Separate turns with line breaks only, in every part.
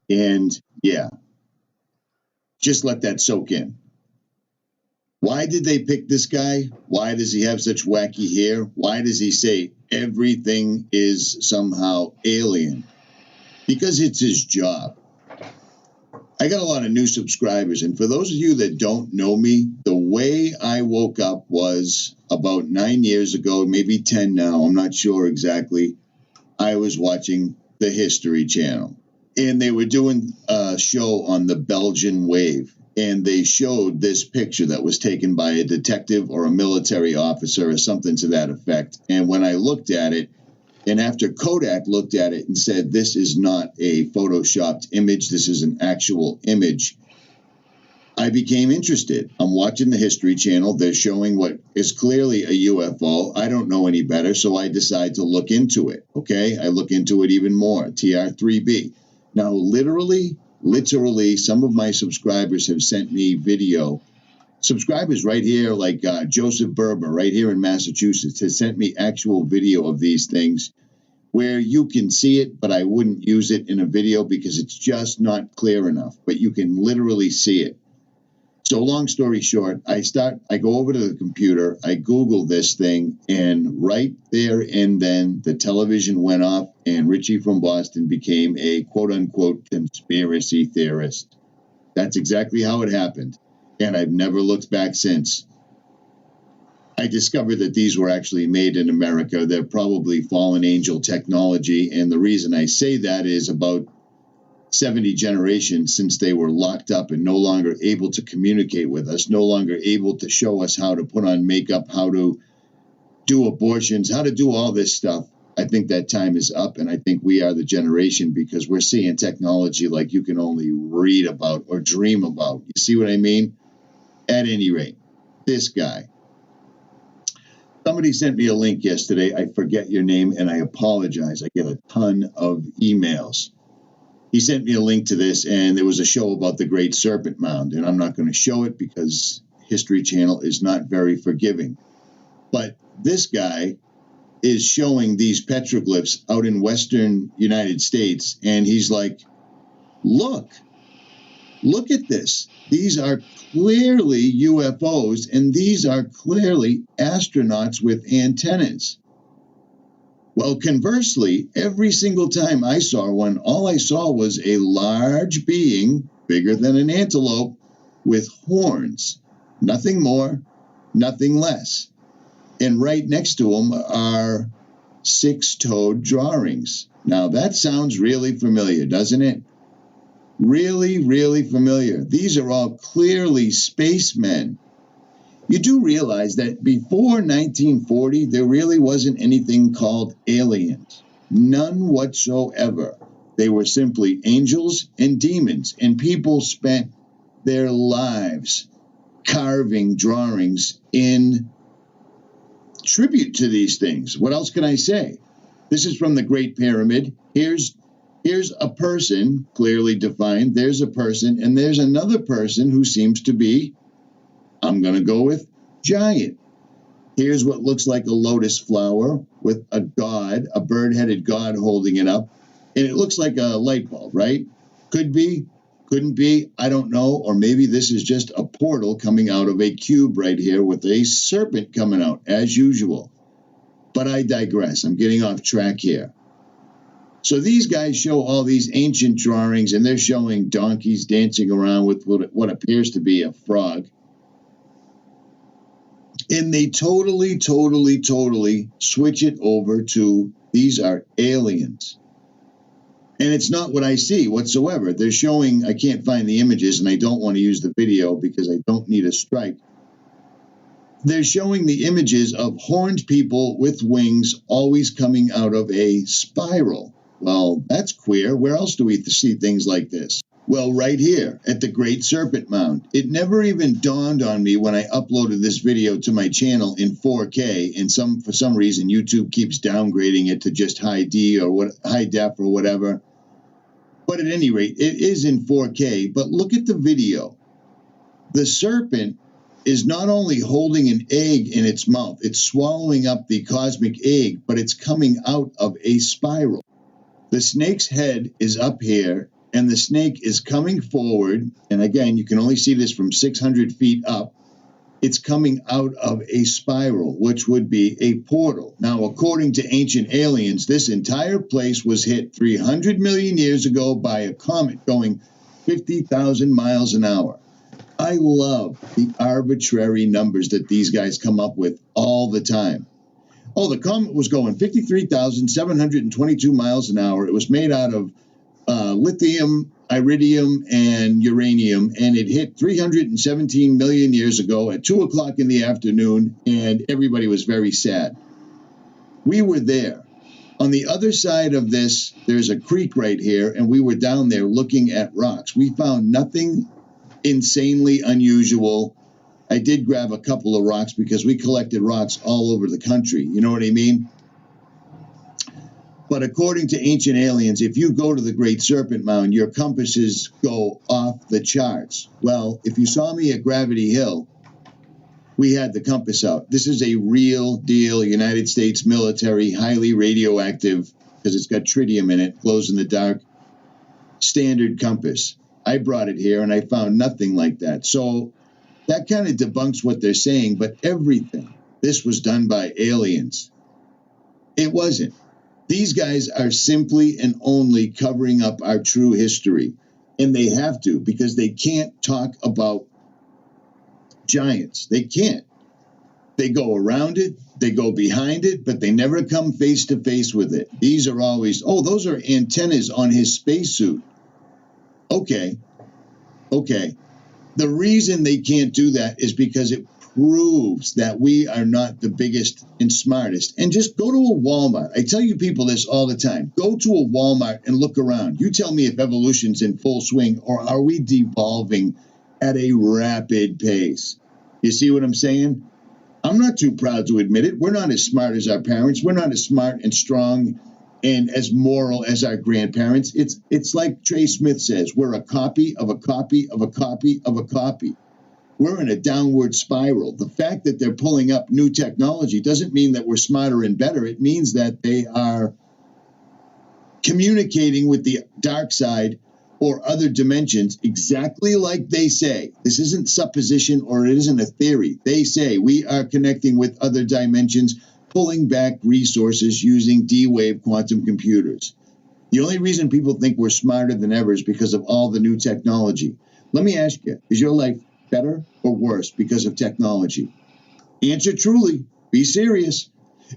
And yeah, just let that soak in. Why did they pick this guy? Why does he have such wacky hair? Why does he say everything is somehow alien? Because it's his job. I got a lot of new subscribers, and for those of you that don't know me, the way I woke up was about 9 years ago, maybe 10 now, I'm not sure exactly. I was watching the History Channel, and they were doing a show on the Belgian wave, and they showed this picture that was taken by a detective or a military officer or something to that effect. And when I looked at it, and after Kodak looked at it and said, this is not a photoshopped image, this is an actual image, I became interested. I'm watching the History Channel. They're showing what is clearly a UFO. I don't know any better, so I decide to look into it. Okay, I look into it even more. TR3B. Now, literally, some of my subscribers have sent me video. Subscribers right here, like Joseph Berber, right here in Massachusetts, has sent me actual video of these things where you can see it, but I wouldn't use it in a video because it's just not clear enough. But you can literally see it. So long story short, I go over to the computer, I Google this thing, and right there and then the television went off, and Richie from Boston became a quote-unquote conspiracy theorist. That's exactly how it happened. And I've never looked back since. I discovered that these were actually made in America. They're probably fallen angel technology, and the reason I say that is about 70 generations since they were locked up and no longer able to communicate with us, no longer able to show us how to put on makeup, how to do abortions, how to do all this stuff. I think that time is up, and I think we are the generation because we're seeing technology like you can only read about or dream about. You see what I mean? At any rate, this guy. Somebody sent me a link yesterday. I forget your name, and I apologize. I get a ton of emails. He sent me a link to this, and there was a show about the Great Serpent Mound, and I'm not going to show it because History Channel is not very forgiving. But this guy is showing these petroglyphs out in western United States, and he's like, look at this. These are clearly UFOs, and these are clearly astronauts with antennas. Well, conversely, every single time I saw one, all I saw was a large being, bigger than an antelope, with horns. Nothing more, nothing less. And right next to them are six-toed drawings. Now, that sounds really familiar, doesn't it? Really, really familiar. These are all clearly spacemen. You do realize that before 1940, there really wasn't anything called aliens. None whatsoever. They were simply angels and demons, and people spent their lives carving drawings in tribute to these things. What else can I say? This is from the Great Pyramid. Here's a person, clearly defined. There's a person, and there's another person who seems to be, I'm going to go with, giant. Here's what looks like a lotus flower with a god, a bird-headed god holding it up. And it looks like a light bulb, right? Could be, couldn't be, I don't know. Or maybe this is just a portal coming out of a cube right here with a serpent coming out, as usual. But I digress. I'm getting off track here. So these guys show all these ancient drawings, and they're showing donkeys dancing around with what appears to be a frog. And they totally switch it over to these are aliens. And it's not what I see whatsoever. They're showing, I can't find the images, and I don't want to use the video because I don't need a strike. They're showing the images of horned people with wings always coming out of a spiral. Well, that's queer. Where else do we see things like this? Well, right here at the Great Serpent Mound. It never even dawned on me when I uploaded this video to my channel in 4K, and for some reason YouTube keeps downgrading it to just high def or whatever. But at any rate, it is in 4K. But look at the video. The serpent is not only holding an egg in its mouth, it's swallowing up the cosmic egg, but it's coming out of a spiral. The snake's head is up here, and the snake is coming forward. And again, you can only see this from 600 feet up. It's coming out of a spiral, which would be a portal. Now, according to ancient aliens, this entire place was hit 300 million years ago by a comet going 50,000 miles an hour. I love the arbitrary numbers that these guys come up with all the time. Oh, the comet was going 53,722 miles an hour. It was made out of lithium, iridium, and uranium, and it hit 317 million years ago at 2 o'clock in the afternoon, and everybody was very sad. We were there. On the other side of this, there's a creek right here, and we were down there looking at rocks. We found nothing insanely unusual. I did grab a couple of rocks because we collected rocks all over the country. You know what I mean? But according to ancient aliens, if you go to the Great Serpent Mound, your compasses go off the charts. Well, if you saw me at Gravity Hill, we had the compass out. This is a real deal United States military, highly radioactive, because it's got tritium in it, glows in the dark, standard compass. I brought it here, and I found nothing like that. So that kind of debunks what they're saying, but everything, this was done by aliens. It wasn't. These guys are simply and only covering up our true history, and they have to, because they can't talk about giants. They can't. They go around it, they go behind it, but they never come face to face with it. These are always, oh, those are antennas on his spacesuit. Okay. The reason they can't do that is because it proves that we are not the biggest and smartest. And just go to a Walmart. I tell you people this all the time. Go to a Walmart and look around. You tell me if evolution's in full swing, or are we devolving at a rapid pace? You see what I'm saying? I'm not too proud to admit it. We're not as smart as our parents. We're not as smart and strong and as moral as our grandparents. It's like Trey Smith says, we're a copy of a copy of a copy of a copy. We're in a downward spiral. The fact that they're pulling up new technology doesn't mean that we're smarter and better. It means that they are communicating with the dark side or other dimensions exactly like they say. This isn't supposition, or it isn't a theory. They say we are connecting with other dimensions, pulling back resources using D-Wave quantum computers. The only reason people think we're smarter than ever is because of all the new technology. Let me ask you, is your life better or worse because of technology? Answer truly. Be serious.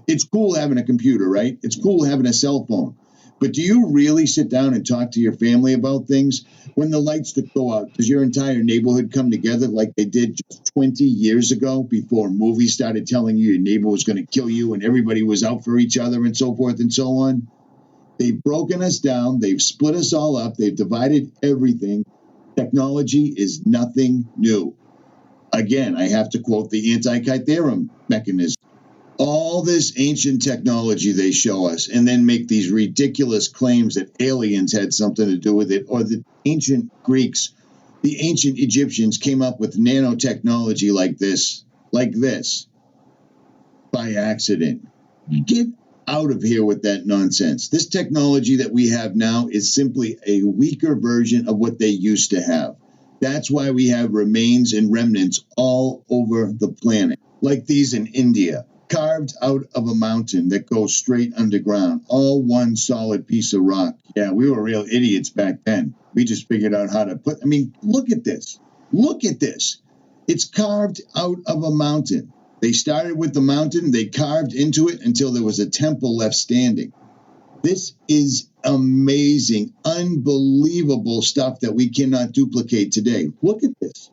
It's cool having a computer, right? It's cool having a cell phone. But do you really sit down and talk to your family about things? When the lights go out, does your entire neighborhood come together like they did just 20 years ago, before movies started telling you your neighbor was going to kill you and everybody was out for each other and so forth and so on? They've broken us down. They've split us all up. They've divided everything. Technology is nothing new. Again, I have to quote the 𝗏𝗏𝗏𝗏 mechanism. All this ancient technology they show us, and then make these ridiculous claims that aliens had something to do with it, or the ancient Greeks, the ancient Egyptians came up with nanotechnology like this, by accident. Get out of here with that nonsense. This technology that we have now is simply a weaker version of what they used to have. That's why we have remains and remnants all over the planet, like these in India, carved out of a mountain that goes straight underground, all one solid piece of rock. Yeah, we were real idiots back then. We just figured out how to look at this. Look at this. It's carved out of a mountain. They started with the mountain, they carved into it until there was a temple left standing. This is amazing, unbelievable stuff that we cannot duplicate today. Look at this.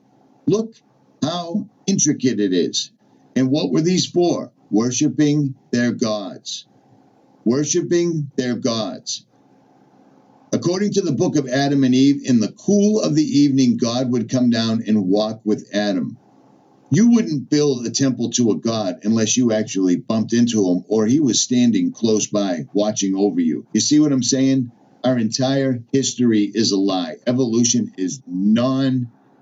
Look how intricate it is. And what were these for? Worshipping their gods. Worshipping their gods. According to the book of Adam and Eve, in the cool of the evening, God would come down and walk with Adam. You wouldn't build a temple to a god unless you actually bumped into him or he was standing close by watching over you. You see what I'm saying? Our entire history is a lie. Evolution is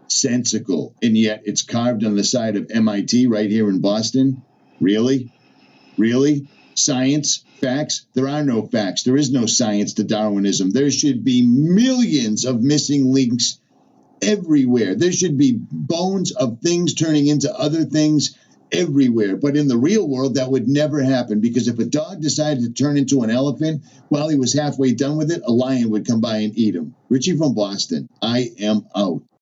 Sensical. And yet it's carved on the side of MIT right here in Boston. Really? Really? Science? Facts? There are no facts. There is no science to Darwinism. There should be millions of missing links everywhere. There should be bones of things turning into other things everywhere. But in the real world, that would never happen, because if a dog decided to turn into an elephant while he was halfway done with it, a lion would come by and eat him. Richie from Boston. I am out.